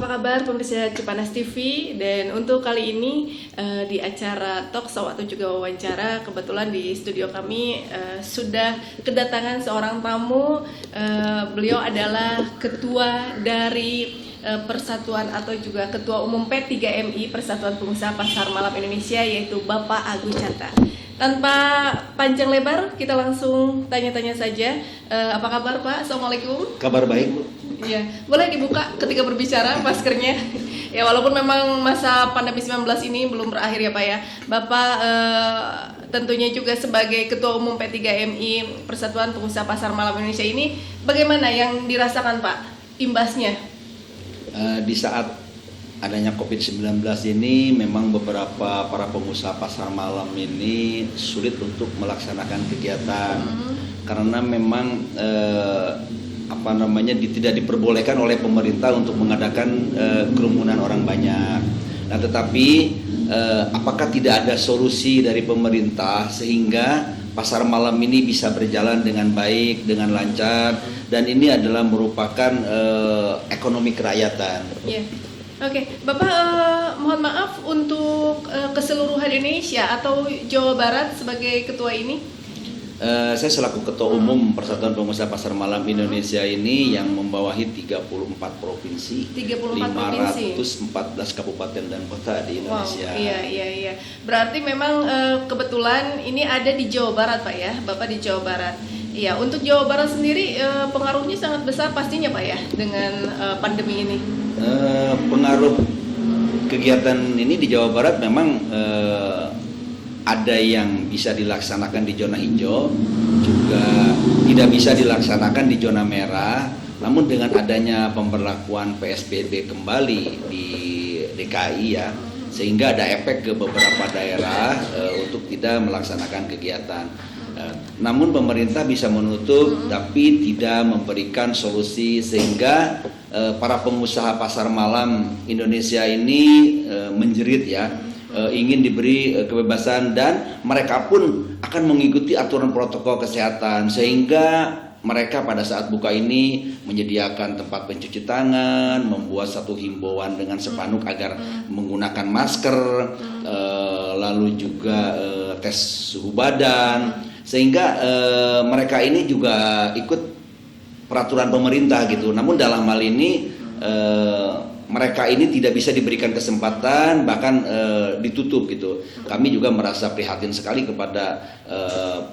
apa kabar pemirsa Cipanas TV? Dan untuk kali ini di acara talk show atau juga wawancara, kebetulan di studio kami sudah kedatangan seorang tamu. Beliau adalah ketua dari Persatuan atau juga Ketua Umum P3MI Persatuan Pengusaha Pasar Malam Indonesia, yaitu Bapak Agus Chandra. Tanpa panjang lebar, kita langsung tanya-tanya saja. Apa kabar Pak? Assalamualaikum. Kabar baik, Bu. Iya, boleh dibuka ketika berbicara maskernya. Ya, walaupun memang masa pandemi 19 ini belum berakhir ya Pak ya. Bapak tentunya juga sebagai Ketua Umum P3MI Persatuan Pengusaha Pasar Malam Indonesia ini, bagaimana yang dirasakan Pak imbasnya? Di saat adanya COVID-19 ini memang beberapa para pengusaha pasar malam ini sulit untuk melaksanakan kegiatan karena memang tidak diperbolehkan oleh pemerintah untuk mengadakan kerumunan orang banyak. Nah, tetapi apakah tidak ada solusi dari pemerintah sehingga pasar malam ini bisa berjalan dengan baik, dengan lancar, dan ini adalah merupakan ekonomi kerakyatan. Yeah. Oke, Bapak mohon maaf untuk keseluruhan Indonesia atau Jawa Barat sebagai ketua ini? Saya selaku Ketua Umum Persatuan Pengusaha Pasar Malam Indonesia ini yang membawahi 34 provinsi, 514 kabupaten dan kota di Indonesia. Wow, iya. Berarti memang kebetulan ini ada di Jawa Barat Pak ya, Bapak di Jawa Barat. Iya, untuk Jawa Barat sendiri pengaruhnya sangat besar pastinya Pak ya dengan pandemi ini. Pengaruh kegiatan ini di Jawa Barat memang ada yang bisa dilaksanakan di zona hijau, juga tidak bisa dilaksanakan di zona merah. Namun dengan adanya pemberlakuan PSBB kembali di DKI ya, sehingga ada efek ke beberapa daerah untuk tidak melaksanakan kegiatan. Namun pemerintah bisa menutup tapi tidak memberikan solusi sehingga para pengusaha pasar malam Indonesia ini menjerit ya. Ingin diberi kebebasan dan mereka pun akan mengikuti aturan protokol kesehatan sehingga mereka pada saat buka ini menyediakan tempat pencuci tangan, membuat satu himbauan dengan spanduk agar menggunakan masker, lalu juga tes suhu badan, sehingga mereka ini juga ikut peraturan pemerintah gitu. Namun dalam hal ini mereka ini tidak bisa diberikan kesempatan, bahkan ditutup gitu. Kami juga merasa prihatin sekali kepada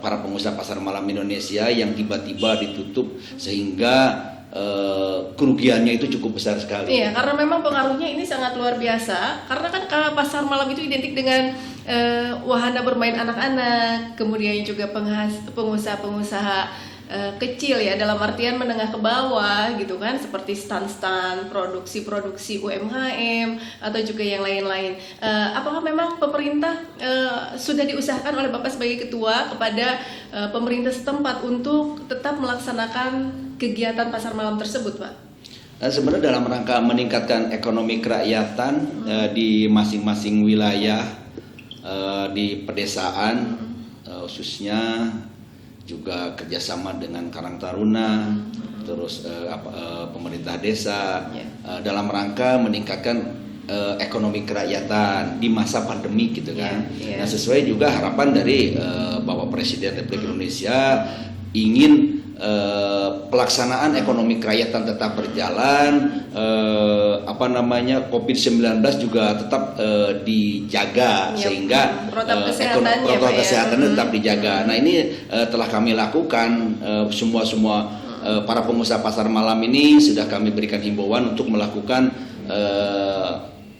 para pengusaha pasar malam Indonesia yang tiba-tiba ditutup sehingga kerugiannya itu cukup besar sekali. Iya, karena memang pengaruhnya ini sangat luar biasa. Karena kan pasar malam itu identik dengan wahana bermain anak-anak, kemudian juga pengusaha-pengusaha kecil ya, dalam artian menengah ke bawah gitu kan, seperti stand-stand produksi UMKM atau juga yang lain-lain. Apakah memang pemerintah sudah diusahakan oleh Bapak sebagai ketua kepada pemerintah setempat untuk tetap melaksanakan kegiatan pasar malam tersebut, Pak? Sebenarnya dalam rangka meningkatkan ekonomi kerakyatan di masing-masing wilayah di pedesaan, khususnya juga kerjasama dengan Karang Taruna, terus pemerintah desa, dalam rangka meningkatkan ekonomi kerakyatan di masa pandemi gitu kan. Nah, sesuai juga harapan dari Bapak Presiden Republik Indonesia ingin pelaksanaan ekonomi kerakyatan tetap berjalan, COVID-19 juga tetap dijaga sehingga protokol kesehatannya tetap dijaga. Nah, ini telah kami lakukan semua para pengusaha pasar malam ini sudah kami berikan himbauan untuk melakukan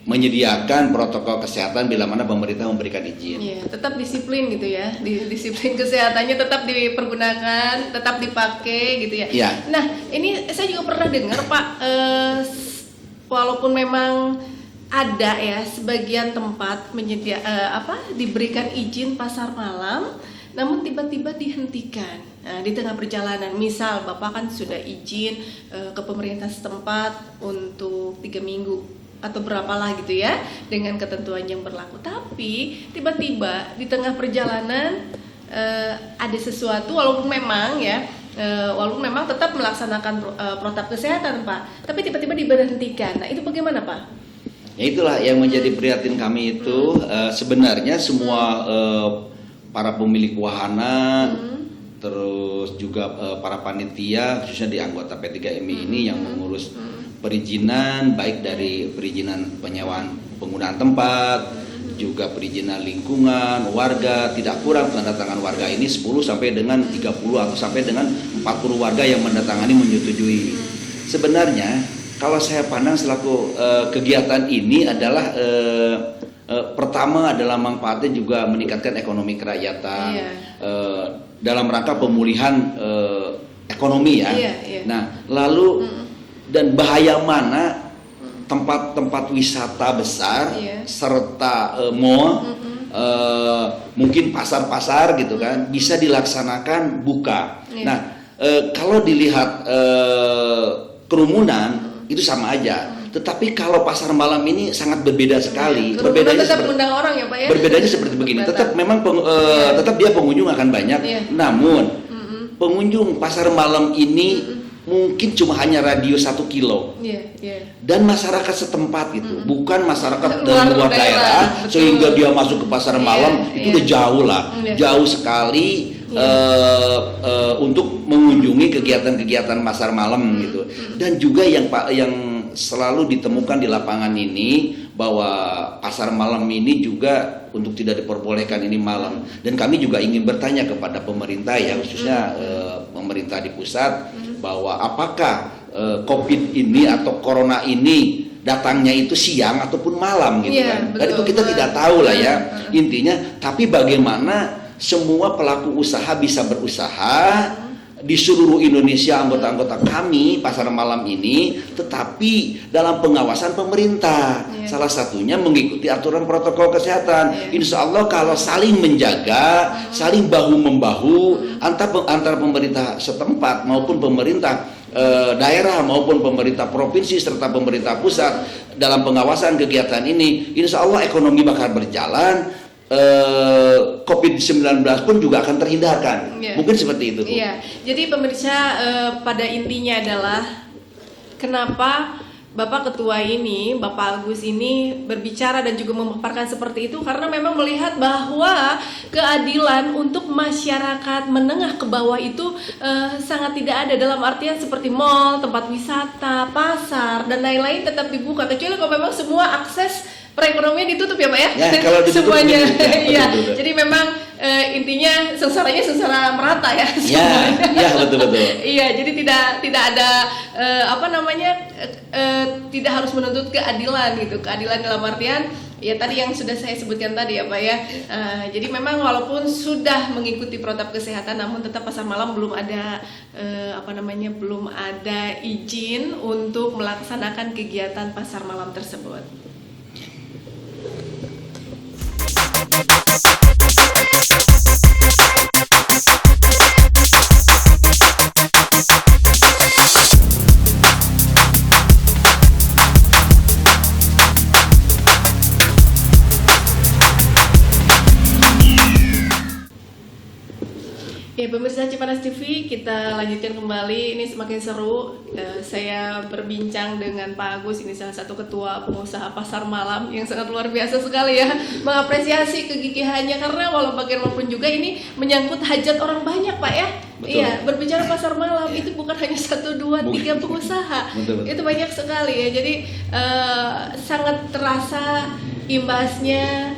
menyediakan protokol kesehatan bila mana pemerintah memberikan izin. Iya, tetap disiplin gitu ya, disiplin kesehatannya tetap dipergunakan, tetap dipakai gitu ya. Iya. Nah, ini saya juga pernah dengar Pak, walaupun memang ada ya sebagian tempat diberikan izin pasar malam, namun tiba-tiba dihentikan. Nah, di tengah perjalanan, misal Bapak kan sudah izin ke pemerintah setempat untuk 3 minggu atau berapalah gitu ya, dengan ketentuan yang berlaku. Tapi tiba-tiba di tengah perjalanan ada sesuatu, walaupun memang ya walaupun memang tetap melaksanakan protap kesehatan Pak, tapi tiba-tiba diberhentikan. Nah itu bagaimana Pak? Ya itulah yang menjadi prihatin kami itu. Sebenarnya semua para pemilik wahana, terus juga para panitia khususnya di anggota P3MI ini yang mengurus perizinan, baik dari perizinan penyewaan penggunaan tempat, juga perizinan lingkungan, warga, tidak kurang tanda tangan warga ini 10 sampai dengan 30 atau sampai dengan 40 warga yang mendatangani menyetujui. Sebenarnya kalau saya pandang selaku kegiatan ini adalah pertama adalah manfaatnya juga meningkatkan ekonomi kerakyatan, dalam rangka pemulihan ekonomi ya. Nah lalu dan bahaya mana tempat-tempat wisata besar serta mall, mungkin pasar-pasar gitu kan bisa dilaksanakan buka. Nah kalau dilihat kerumunan itu sama aja. Tetapi kalau pasar malam ini sangat berbeda sekali. Berbedanya tetap undang orang ya Pak ya. Berbedanya seperti begini. Tetap memang tetap dia pengunjung akan banyak. Namun pengunjung pasar malam ini mungkin cuma hanya radius 1 kilo dan masyarakat setempat gitu, bukan masyarakat dari luar daerah sehingga dia masuk ke pasar malam itu udah jauh lah, jauh sekali untuk mengunjungi kegiatan-kegiatan pasar malam gitu. Dan juga yang selalu ditemukan di lapangan ini bahwa pasar malam ini juga untuk tidak diperbolehkan ini malam. Dan kami juga ingin bertanya kepada pemerintah ya, khususnya pemerintah di pusat, bahwa apakah COVID ini atau Corona ini datangnya itu siang ataupun malam gitu kan. Dan itu kita tidak tahu lah ya intinya. Tapi bagaimana semua pelaku usaha bisa berusaha di seluruh Indonesia, anggota-anggota kami pasar malam ini, tetapi dalam pengawasan pemerintah. Salah satunya mengikuti aturan protokol kesehatan. Insya Allah kalau saling menjaga, saling bahu-membahu antara pemerintah setempat maupun pemerintah daerah maupun pemerintah provinsi serta pemerintah pusat dalam pengawasan kegiatan ini, insya Allah ekonomi bakal berjalan. COVID-19 pun juga akan terhindarkan. Mungkin seperti itu. Iya. Jadi pemirsa, pada intinya adalah kenapa Bapak Ketua ini, Bapak Agus ini berbicara dan juga memaparkan seperti itu karena memang melihat bahwa keadilan untuk masyarakat menengah ke bawah itu sangat tidak ada, dalam artian seperti mall, tempat wisata, pasar dan lain-lain tetap dibuka kecuali kalau memang semua akses perekonomian ditutup ya Pak ya, kalau ditutup semuanya. Iya. Jadi memang intinya sengsaranya sengsara merata ya. Iya betul. Iya, jadi tidak ada tidak harus menuntut keadilan gitu. Keadilan dalam artian ya tadi yang sudah saya sebutkan tadi ya Pak ya. Jadi memang walaupun sudah mengikuti protap kesehatan, namun tetap pasar malam belum ada belum ada izin untuk melaksanakan kegiatan pasar malam tersebut. Ya pemirsa Cipanas TV, kita lanjutkan kembali. Ini semakin seru. Saya berbincang dengan Pak Agus, ini salah satu ketua pengusaha pasar malam yang sangat luar biasa sekali ya, mengapresiasi kegigihannya karena walau bagaimanapun juga ini menyangkut hajat orang banyak Pak ya. Betul. Iya, berbicara pasar malam itu bukan hanya 1, 2, 3 pengusaha. Betul. Itu banyak sekali ya. Jadi sangat terasa imbasnya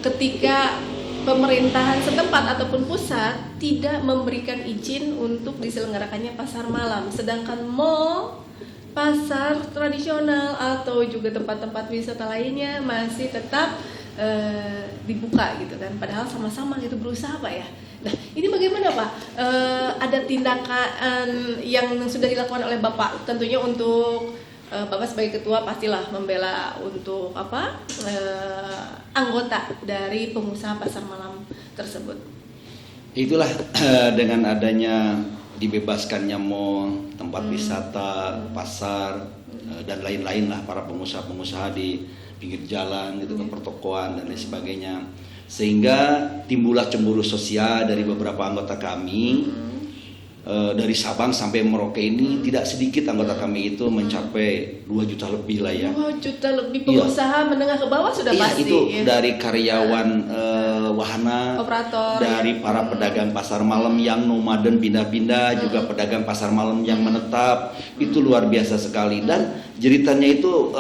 ketika pemerintahan setempat ataupun pusat tidak memberikan izin untuk diselenggarakannya pasar malam, sedangkan mall, pasar tradisional atau juga tempat-tempat wisata lainnya masih tetap dibuka gitu kan, padahal sama-sama gitu berusaha Pak ya. Nah ini bagaimana Pak? Ada tindakan yang sudah dilakukan oleh Bapak tentunya untuk Bapak sebagai ketua pastilah membela untuk anggota dari pengusaha pasar malam tersebut. Itulah dengan adanya dibebaskannya mall, tempat wisata, pasar dan lain-lain lah para pengusaha-pengusaha di pinggir jalan gitu kan, pertokoan dan lain sebagainya, sehingga timbullah cemburu sosial dari beberapa anggota kami dari Sabang sampai Merauke ini tidak sedikit anggota kami itu mencapai 2 juta lebih lah ya. 2 juta lebih pengusaha menengah ke bawah sudah Iya, pasti. itu Ya. dari karyawan wahana, Operator, dari para pedagang pasar malam yang nomaden pindah-pindah, juga pedagang pasar malam yang menetap, itu luar biasa sekali. Dan jeritannya itu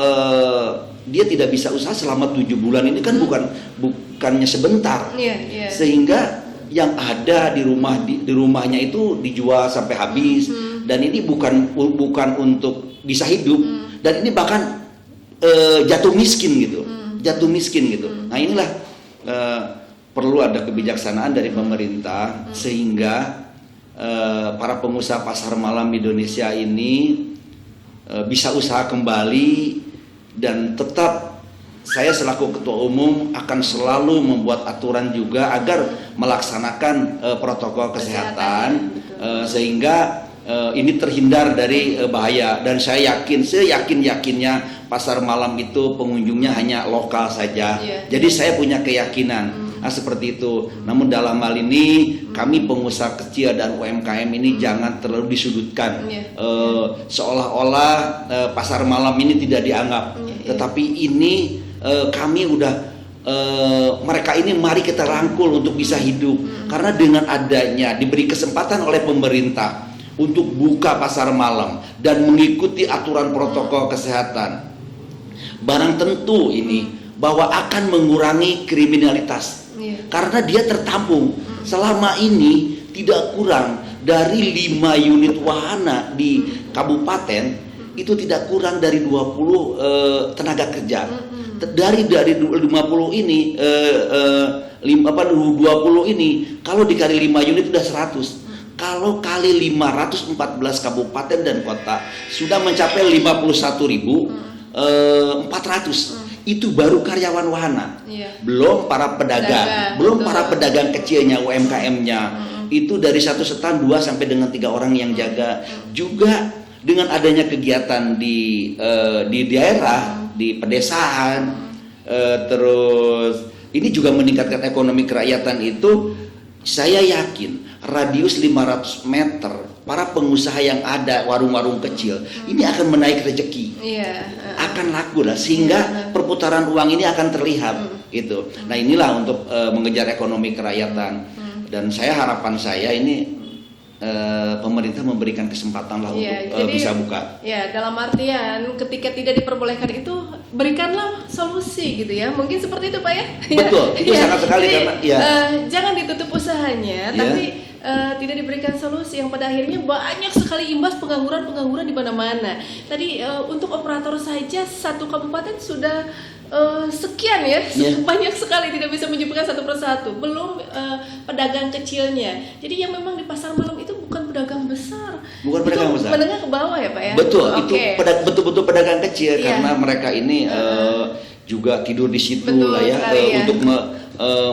dia tidak bisa usaha selama 7 bulan ini kan bukannya sebentar, Iya. sehingga yang ada di rumahnya itu dijual sampai habis, dan ini bukan untuk bisa hidup, dan ini bahkan jatuh miskin gitu. Nah inilah perlu ada kebijaksanaan dari pemerintah sehingga para pengusaha pasar malam Indonesia ini bisa usaha kembali, dan tetap saya selaku ketua umum akan selalu membuat aturan juga agar melaksanakan protokol kesehatan sehingga ini terhindar dari bahaya. Dan saya yakinnya pasar malam itu pengunjungnya hanya lokal saja. Jadi saya punya keyakinan seperti itu. Namun dalam hal ini kami pengusaha kecil dan UMKM ini jangan terlalu disudutkan. Seolah-olah pasar malam ini tidak dianggap. Tetapi ini kami udah mereka ini mari kita rangkul untuk bisa hidup, karena dengan adanya diberi kesempatan oleh pemerintah untuk buka pasar malam dan mengikuti aturan protokol kesehatan, barang tentu ini bahwa akan mengurangi kriminalitas, karena dia tertampung selama ini tidak kurang dari 5 unit wahana di kabupaten itu tidak kurang dari 20 tenaga kerja. Dari 50 ini 20 ini kalau dikali 5 unit sudah 100. Kalau kali 514 kabupaten dan kota sudah mencapai 51.400. Itu baru karyawan wahana. Belum para pedagang, para pedagang kecilnya, UMKM-nya. Itu dari satu stand 2 sampai dengan 3 orang yang jaga. Juga dengan adanya kegiatan di daerah, di pedesaan, terus ini juga meningkatkan ekonomi kerakyatan itu. Saya yakin radius 500 meter para pengusaha yang ada warung-warung kecil ini akan menaik rezeki, akan laku lah, sehingga perputaran uang ini akan terlihat gitu. Nah inilah untuk mengejar ekonomi kerakyatan, dan harapan saya ini pemerintah memberikan kesempatan lah untuk bisa buka. Ya, dalam artian ketika tidak diperbolehkan itu berikanlah solusi gitu ya. Mungkin seperti itu Pak ya. Betul, itu sangat sekali. Jadi, karena jangan ditutup usahanya, tapi tidak diberikan solusi yang pada akhirnya banyak sekali imbas pengangguran di mana-mana. Tadi untuk operator saja satu kabupaten sudah sekian ya, banyak sekali, tidak bisa menyebutkan satu persatu. Belum pedagang kecilnya. Jadi yang memang di pasar malam itu bukan pedagang besar, menengah ke bawah ya Pak ya. Betul, itu betul-betul pedagang kecil, karena mereka ini juga tidur di situ lah ya, untuk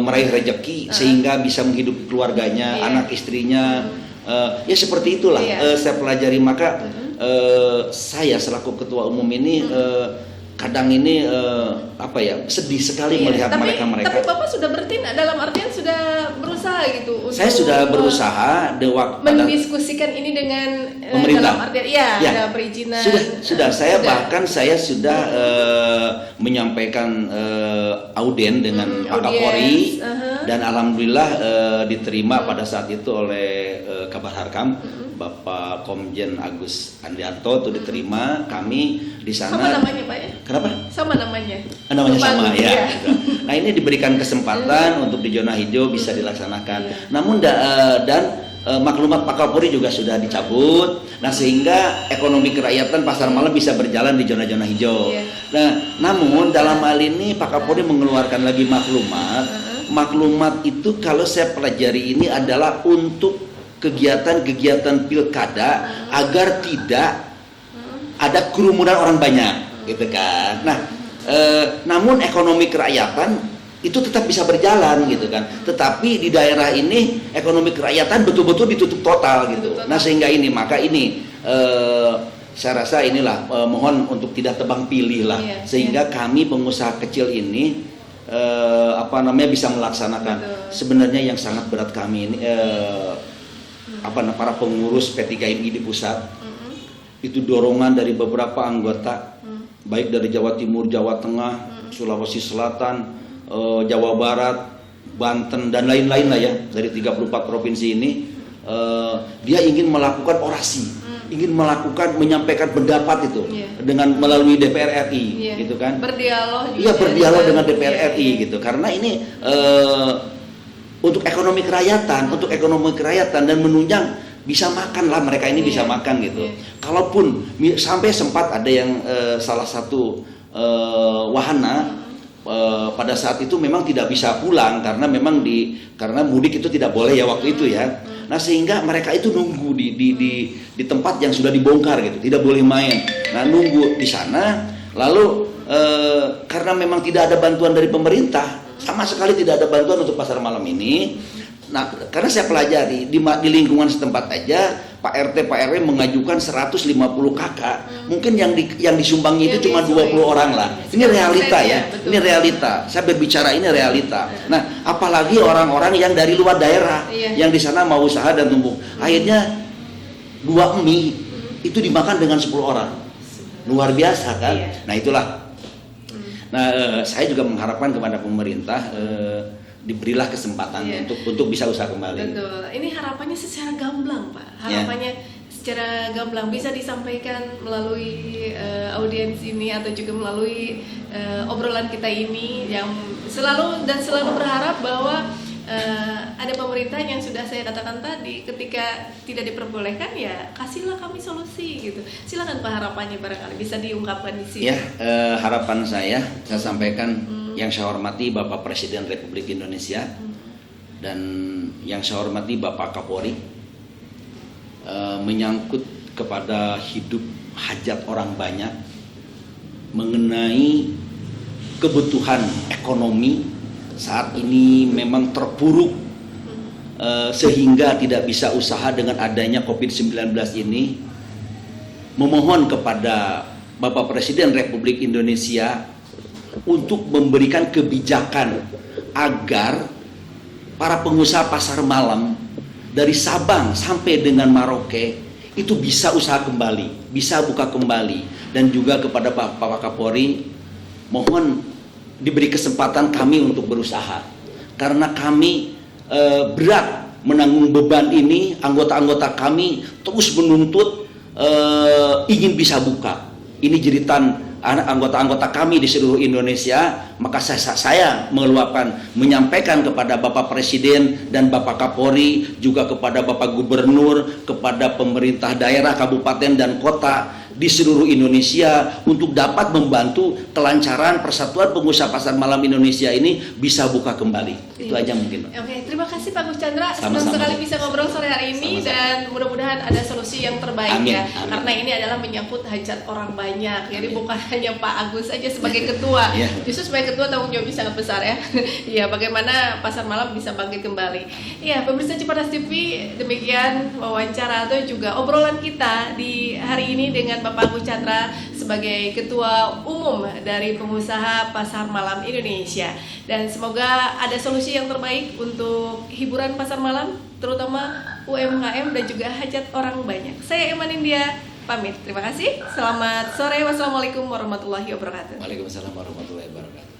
meraih rezeki sehingga bisa menghidupi keluarganya, anak istrinya. Ya seperti itulah saya pelajari. Maka saya selaku ketua umum ini kadang ini sedih sekali melihat mereka. Tapi Bapak sudah bertindak, dalam artian sudah berusaha gitu. Saya sudah berusaha mendiskusikan ini dengan pemerintah. Dalam artian ada perizinan. Sudah. Bahkan saya sudah menyampaikan auden dengan Pak Kapolri, dan alhamdulillah diterima pada saat itu oleh Kabar Harkam. Bapak Komjen Agus Andrianto itu diterima. Kami di sana. Sama namanya Pak ya? Kenapa? Sama namanya. Namanya sama ya. Nah ini diberikan kesempatan untuk di zona hijau bisa dilaksanakan. Namun dan maklumat Pak Kapolri juga sudah dicabut. Nah sehingga ekonomi kerakyatan pasar malam bisa berjalan di zona-zona hijau. Nah namun dalam hal ini Pak Kapolri mengeluarkan lagi maklumat. Maklumat itu kalau saya pelajari ini adalah untuk kegiatan-kegiatan pilkada agar tidak ada kerumunan orang banyak, gitu kan. Nah, namun ekonomi kerakyatan itu tetap bisa berjalan, gitu kan. Tetapi di daerah ini ekonomi kerakyatan betul-betul ditutup total, gitu. Nah, sehingga maka saya rasa inilah mohon untuk tidak tebang pilih lah, sehingga kami pengusaha kecil ini bisa melaksanakan. Sebenarnya yang sangat berat kami ini para pengurus P3MI di pusat. Itu dorongan dari beberapa anggota, baik dari Jawa Timur, Jawa Tengah, Sulawesi Selatan, Jawa Barat, Banten dan lain-lain lah ya, dari 34 provinsi ini. Dia ingin melakukan orasi, ingin menyampaikan pendapat itu dengan melalui DPR RI, gitu kan? Berdialog. Iya, berdialog dengan DPR RI gitu. Karena ini untuk ekonomi kerakyatan dan menunjang bisa makan lah, mereka ini bisa makan gitu. Kalaupun sampai sempat ada yang salah satu wahana pada saat itu memang tidak bisa pulang karena memang karena mudik itu tidak boleh ya waktu itu ya. Nah, sehingga mereka itu nunggu di tempat yang sudah dibongkar gitu, tidak boleh main. Nah, nunggu di sana, lalu karena memang tidak ada bantuan dari pemerintah, sama sekali tidak ada bantuan untuk pasar malam ini. Nah, karena saya pelajari di lingkungan setempat aja Pak RT Pak RW mengajukan 150 kakak, mungkin yang disumbangi itu cuma 20 orang lah. Ini realita ya, ini realita. Saya berbicara ini realita. Nah, apalagi orang-orang yang dari luar daerah, yang di sana mau usaha dan tumbuh. Akhirnya 2 mie itu dimakan dengan 10 orang. Luar biasa kan? Nah, itulah. Nah, saya juga mengharapkan kepada pemerintah diberilah kesempatan untuk bisa usaha kembali. Betul. Ini harapannya secara gamblang, Pak. Harapannya secara gamblang bisa disampaikan melalui audiens ini atau juga melalui obrolan kita ini yang selalu berharap bahwa ada pemerintah yang sudah saya katakan tadi, ketika tidak diperbolehkan ya kasihlah kami solusi gitu. Silakan Pak, harapannya barangkali bisa diungkapkan di sini. Ya, harapan saya sampaikan. Yang saya hormati Bapak Presiden Republik Indonesia dan yang saya hormati Bapak Kapolri, menyangkut kepada hidup hajat orang banyak mengenai kebutuhan ekonomi saat ini memang terpuruk sehingga tidak bisa usaha dengan adanya COVID-19 ini. Memohon kepada Bapak Presiden Republik Indonesia untuk memberikan kebijakan agar para pengusaha pasar malam dari Sabang sampai dengan Merauke itu bisa usaha kembali, bisa buka kembali. Dan juga kepada Bapak Kapolri, mohon diberi kesempatan kami untuk berusaha karena kami berat menanggung beban ini. Anggota-anggota kami terus menuntut ingin bisa buka. Ini jeritan anggota-anggota kami di seluruh Indonesia. Maka saya menyampaikan kepada Bapak Presiden dan Bapak Kapolri, juga kepada Bapak Gubernur, kepada pemerintah daerah, kabupaten dan kota di seluruh Indonesia untuk dapat membantu kelancaran Persatuan Pengusaha Pasar Malam Indonesia ini bisa buka kembali. Itu aja mungkin. Oke, terima kasih Pak Gus Chandra. Senang sekali bisa ngobrol sore hari ini. Dan mudah-mudahan ada solusi yang terbaik. Amin. Karena ini adalah menyangkut hajat orang banyak. Jadi bukan hanya Pak Agus saja sebagai ketua. Justru sebagai ketua tanggung jawabnya sangat besar ya. Iya, bagaimana pasar malam bisa bangkit kembali. Iya, pemirsa Cipanas TV, demikian wawancara atau juga obrolan kita di hari ini dengan Bapak Gus Chandra sebagai Ketua Umum dari Pengusaha Pasar Malam Indonesia. Dan semoga ada solusi yang terbaik untuk hiburan pasar malam, terutama UMKM dan juga hajat orang banyak. Saya Eman India, pamit. Terima kasih. Selamat sore. Wassalamualaikum warahmatullahi wabarakatuh. Waalaikumsalam warahmatullahi wabarakatuh.